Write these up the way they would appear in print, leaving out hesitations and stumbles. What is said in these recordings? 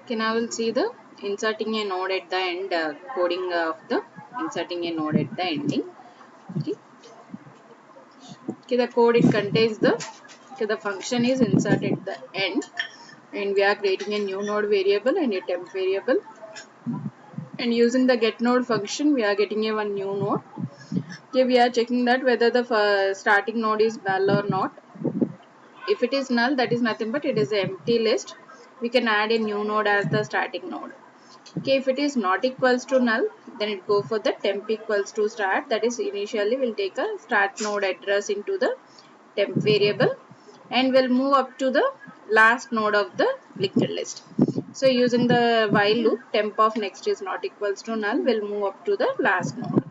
Okay, now we'll see the inserting a node at the end, coding of the inserting a node at the ending. Okay, okay, the code it contains the function is inserted at the end, and we are creating a new node variable and a temp variable, and using the get node function we are getting a one new node. Okay, we are checking that whether the starting node is null or not. If it is null, that is nothing but it is an empty list. We can add a new node as the starting node. Okay, if it is not equals to null, then it go for the temp equals to start. That is, initially we'll take a start node address into the temp variable, and we'll move up to the last node of the linked list. So using the while loop, temp of next is not equals to null, we'll move up to the last node.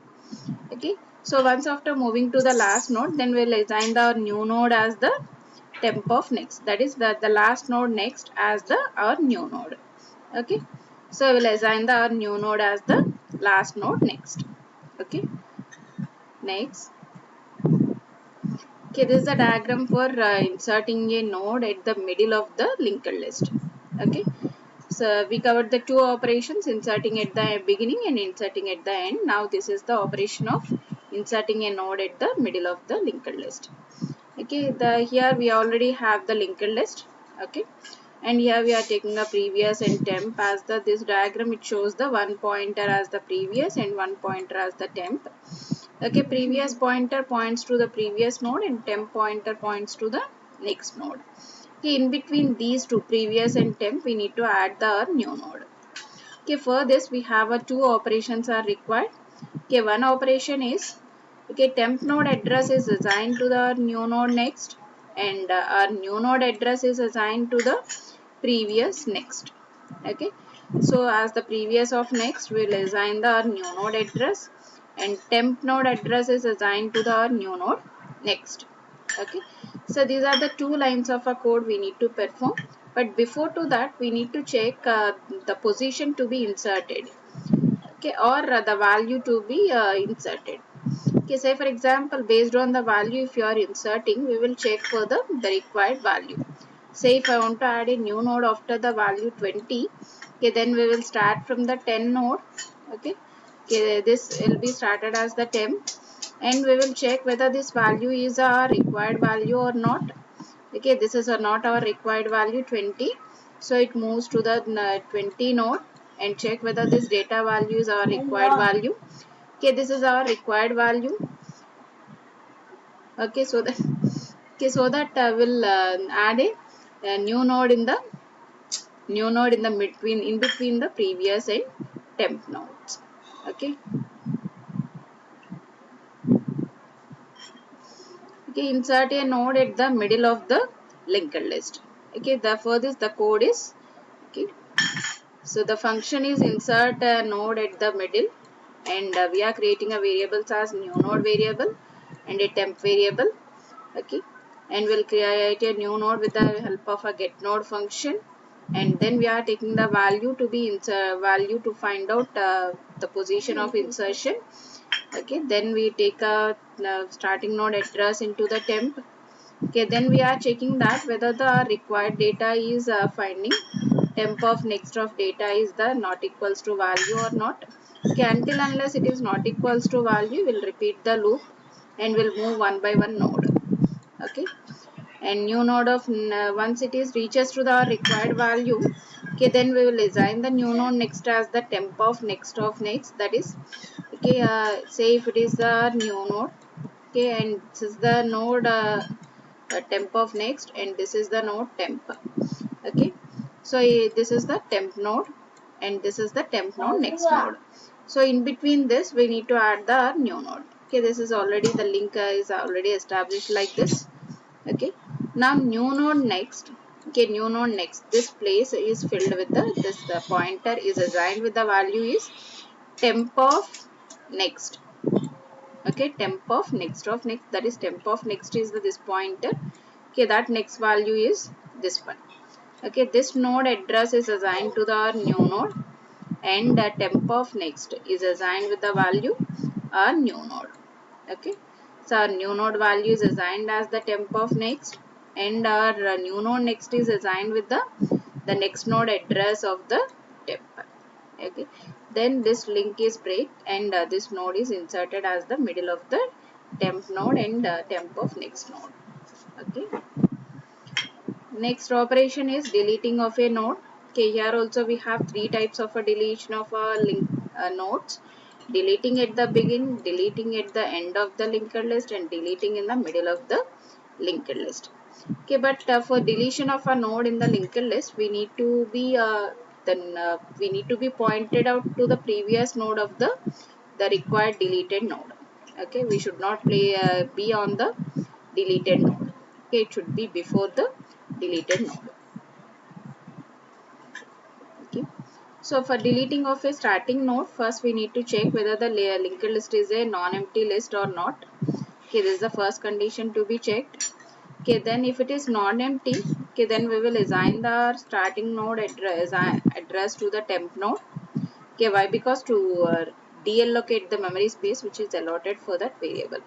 Okay, so once after moving to the last node, then we'll assign the new node as the temp of next. That is the last node next as the our new node. Okay, so we'll assign the our new node as the last node next. Okay, next. Okay, this is the diagram for inserting a node at the middle of the linked list. Okay, so we covered the two operations, inserting at the beginning and inserting at the end. Now this is the operation of inserting a node at the middle of the linked list. Okay, here we already have the linked list. Okay, and here we are taking a previous and temp as the this diagram. It shows the one pointer as the previous and one pointer as the temp. Okay, previous pointer points to the previous node and temp pointer points to the next node. Okay, in between these two, previous and temp, we need to add the new node. Okay, for this we have two operations are required. Okay, one operation is, okay, temp node address is assigned to the new node next, and our new node address is assigned to the previous next. Okay, so as the previous of next, we will assign the new node address, and temp node address is assigned to the new node next. Okay, so these are the two lines of a code we need to perform, but before to that we need to check the position to be inserted. Okay, or the value to be inserted. Okay, say for example, based on the value if you are inserting, we will check for the required value. Say if I want to add a new node after the value 20, okay, then we will start from the 10 node. Okay, okay, this will be started as the temp, and we will check whether this value is our required value or not. Okay, this is not our required value 20, so it moves to the 20 node, and check whether this data value is our required value. Okay, this is our required value. Okay, so that okay, so that we'll add a new node in the between the previous and temp nodes. Okay, okay, insert a node at the middle of the linked list. Okay, therefore this the code is, okay. So the function is insert a node at the middle, and we are creating a variables as new node variable and a temp variable. Okay, and we'll create a new node with the help of a get node function, and then we are taking the value to be value to find out the position of insertion. Okay, then we take a starting node address into the temp. Okay, then we are checking that whether the required data is finding temp of next of data is the not equals to value or not. Okay, until unless it is not equals to value, we'll repeat the loop and we'll move one by one node. Okay, and new node of once it is reaches to the required value, okay, then we will assign the new node next as the temp of next. That is, okay, say if it is the new node, okay, and this is the node temp of next, and this is the node temp. Okay, so this is the temp node, and this is the temp node next node. So in between this we need to add the new node. Okay, this is already the link is already established like this. Okay, now new node next. Okay, new node next, this place is filled with the pointer is assigned with the value is temp of next. Okay, temp of next, that is temp of next is this pointer. Okay, that next value is this one. Okay, this node address is assigned to the new node, and the temp of next is assigned with the value our new node. Okay, so our new node value is assigned as the temp of next, and our new node next is assigned with the the next node address of the temp. Okay, then this link is break, and this node is inserted as the middle of the temp node and temp of next node. Okay, next operation is deleting of a node. Okay, here also we have three types of a deletion of a link nodes: deleting at the begin, deleting at the end of the linked list, and deleting in the middle of the linked list. Okay, but for deletion of a node in the linked list, we need to be we need to be pointed out to the previous node of the required deleted node. Okay, we should not be on the deleted node. Okay, it should be before the deleted node. Okay, so for deleting of a starting node, first we need to check whether the linked list is a non-empty list or not. Okay, this is the first condition to be checked. Okay, then if it is non-empty, okay, then we will assign the starting node address to the temp node. Okay, why? Because to deallocate the memory space which is allotted for that variable.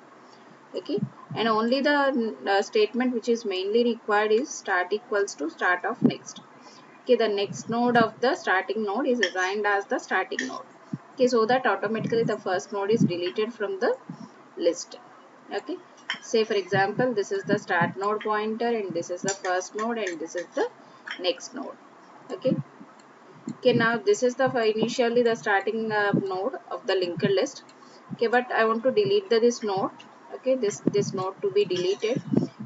Okay, and only the statement which is mainly required is start equals to start of next. Okay, the next node of the starting node is assigned as the starting node. Okay, so that automatically the first node is deleted from the list. Okay, say for example, this is the start node pointer, and this is the first node, and this is the next node. Okay, okay, now this is the initially the starting node of the linked list. Okay, but I want to delete this node. Okay, this node to be deleted.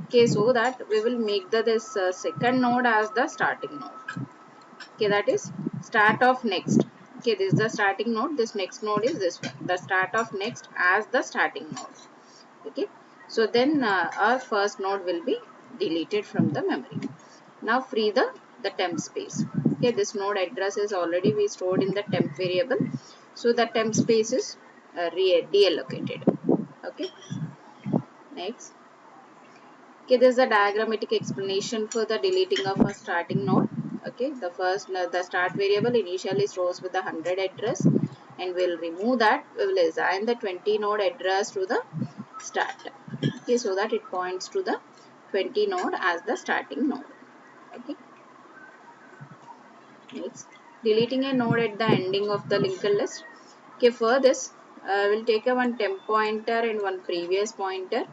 Okay, so that we will make this second node as the starting node. Okay, that is start of next. Okay, this is the starting node, this next node is this one, the start of next as the starting node. Okay, so then our first node will be deleted from the memory. Now free the temp space. Okay, this node address is already we stored in the temp variable, so the temp space is deallocated. Okay, next. Okay, this is a diagrammatic explanation for the deleting of a starting node. Okay, the first the start variable initially stores with the 100 address, and we'll remove that. We will assign the 20 node address to the start. Okay, so that it points to the 20 node as the starting node. Okay, next, deleting a node at the ending of the linked list. Okay, for this we'll take a one temp pointer and one previous pointer.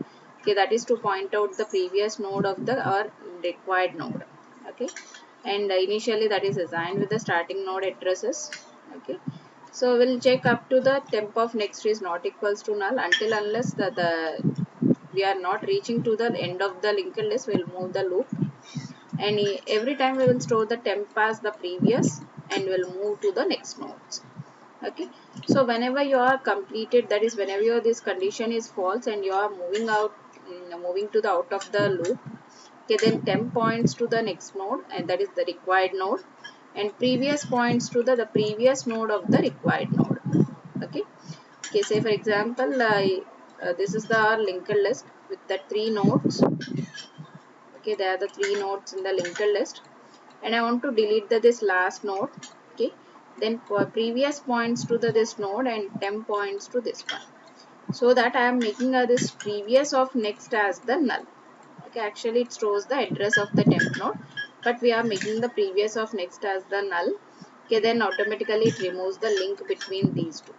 Okay, that is to point out the previous node of the or required node. Okay, and initially that is assigned with the starting node addresses. Okay, so we'll check up to the temp of next is not equals to null until unless the we are not reaching to the end of the linked list. We'll move the loop, and every time we will store the temp as the previous, and we'll move to the next nodes. Okay, so whenever you are completed, that is whenever this condition is false and you are moving out, moving to the out of the loop. Okay, then temp points to the next node, and that is the required node, and previous points to the previous node of the required node. Okay, okay, say for example, this is the linked list with the three nodes. Okay, there are the three nodes in the linked list, and I want to delete this last node. Okay, then previous points to this node and temp points to this one, so that I am making this previous of next as the null. Okay, actually it stores the address of the temp node, but we are making the previous of next as the null. Okay, then automatically it removes the link between these two.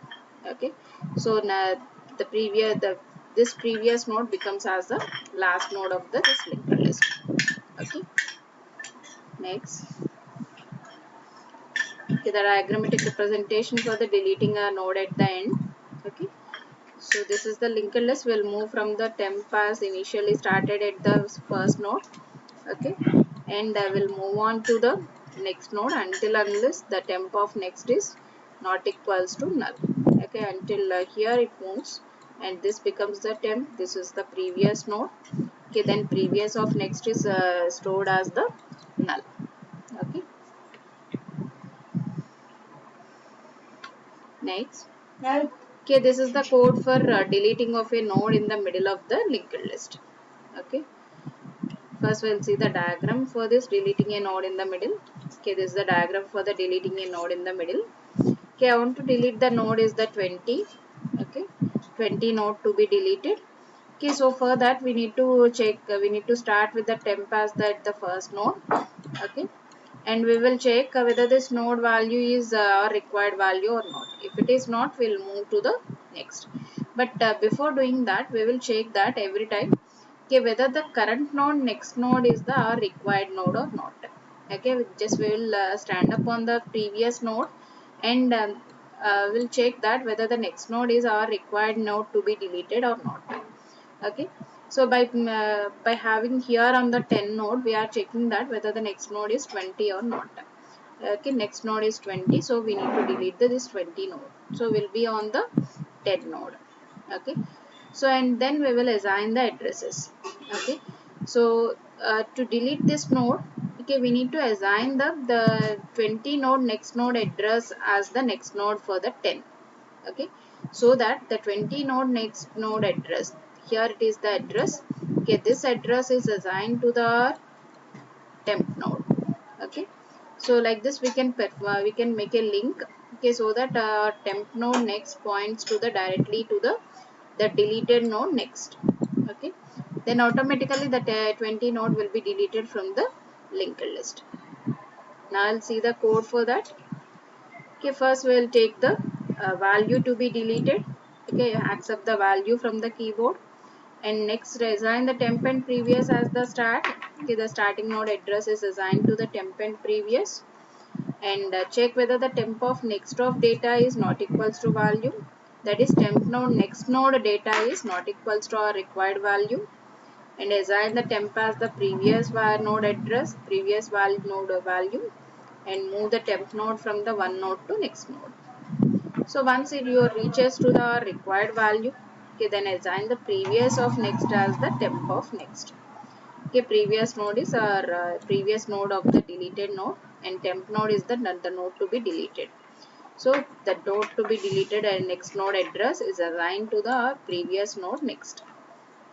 Okay, so now this previous node becomes as the last node of this linked list. Okay, next. Okay, the diagrammatic representation for the deleting a node at the end. Okay, so this is the linked list. We'll move from the temp as initially started at the first node. Okay, and I will move on to the next node until unless the temp of next is not equals to null. Okay, until here it moves, and this becomes the temp. This is the previous node. Okay, then previous of next is stored as the null. Okay, next. Okay, this is the code for deleting of a node in the middle of the linked list. Okay, first we'll see the diagram for this deleting a node in the middle. Okay, this is the diagram for the deleting a node in the middle. Okay, I want to delete the node is the 20. Okay, 20 node to be deleted. Okay, so for that we need to check, we need to start with the temp as the first node. Okay, and we will check whether this node value is our required value or not. If it is not, we'll move to the next. But before doing that, we will check that every time, okay, whether the current node next node is the our required node or not. Okay, we will stand up on the previous node, and we'll check that whether the next node is our required node to be deleted or not. Okay, so by having here on the 10 node, we are checking that whether the next node is 20 or not. Okay, next node is 20, so we need to delete this 20 node, so we'll be on the 10 node. Okay, so and then we will assign the addresses. Okay, so to delete this node, okay, we need to assign the 20 node next node address as the next node for the 10. Okay, so that the 20 node next node address, here it is the address. Okay, this address is assigned to the temp node. Okay, so like this we can make a link. Okay, so that temp node next points to the directly to the deleted node next. Okay, then automatically the 20 node will be deleted from the linked list. Now I'll see the code for that. Okay, first we will take the value to be deleted. Okay, accept the value from the keyboard, and next assign the temp and previous as the start. Okay, the starting node address is assigned to the temp and previous, and check whether the temp of next of data is not equals to value. That is, temp node next node data is not equals to our required value, and assign the temp as the previous node address, previous node value, and move the temp node from the one node to next node. So once it reaches to the required value, okay, then assign the previous of next as the temp of next. Okay, previous node is our previous node of the deleted node, and temp node is the node to be deleted. So the node to be deleted and next node address is assigned to the previous node next.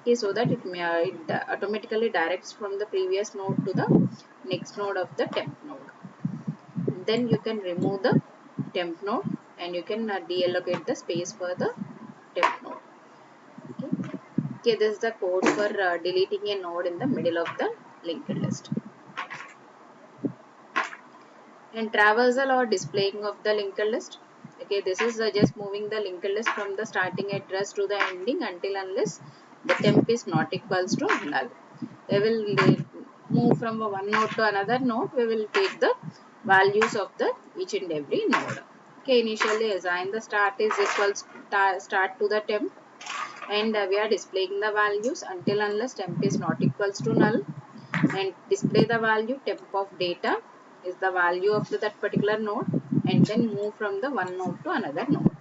Okay, so that it automatically directs from the previous node to the next node of the temp node. Then you can remove the temp node, and you can deallocate the space for the temp node. Okay, okay, this is the code for deleting a node in the middle of the linked list. And traversal or displaying of the linked list. Okay, this is just moving the linked list from the starting address to the ending until unless the temp is not equals to null. We will move from one node to another node. We will take the values of the each and every node. Okay, initially assign the start is equals start to the temp, and we are displaying the values until unless temp is not equals to null, and display the value temp of data is the value of that particular node, and then move from the one node to another node,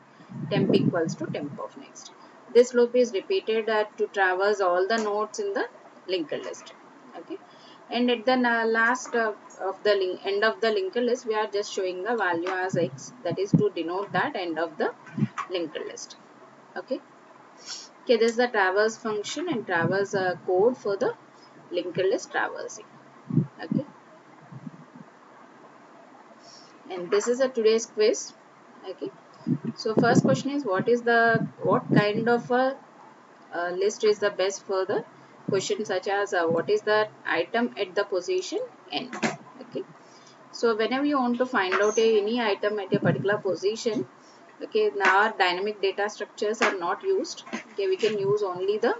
temp equals to temp of next. This loop is repeated to traverse all the nodes in the linked list. Okay, and at the last of the end of the linked list, we are just showing the value as x, that is to denote that end of the linked list. Okay, okay, this is the traverse function and traverse code for the linked list traversing. Okay, and this is a today's quiz. Okay, so first question is, what kind of a list is the best for the question such as what is the item at the position n. Okay, so whenever you want to find out any item at a particular position, okay, now our dynamic data structures are not used. Okay, we can use only the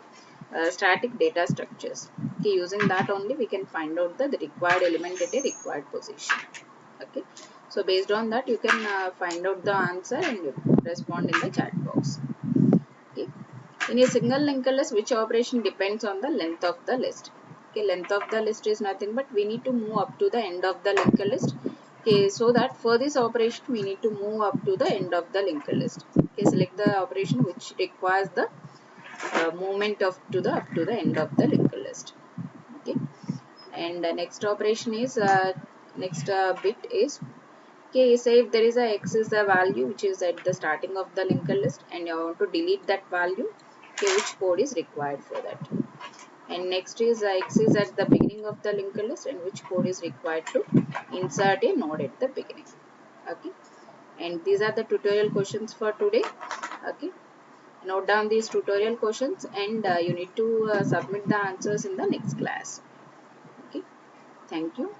static data structures. Okay, using that only we can find out the required element at a required position. Okay, so based on that you can find out the answer and you respond in the chat box. Okay, in a single linked list, which operation depends on the length of the list? Okay, length of the list is nothing but we need to move up to the end of the linked list. Okay, so that for this operation we need to move up to the end of the linked list. Okay, select the operation which requires the movement of to the up to the end of the linked list. Okay, and the next operation is next bit is, okay, say if there is a x is the value which is at the starting of the linked list and you want to delete that value, okay, which code is required for that? And next is x is at the beginning of the linked list and which code is required to insert a node at the beginning. Okay, and these are the tutorial questions for today. Okay, note down these tutorial questions, and you need to submit the answers in the next class. Okay, thank you.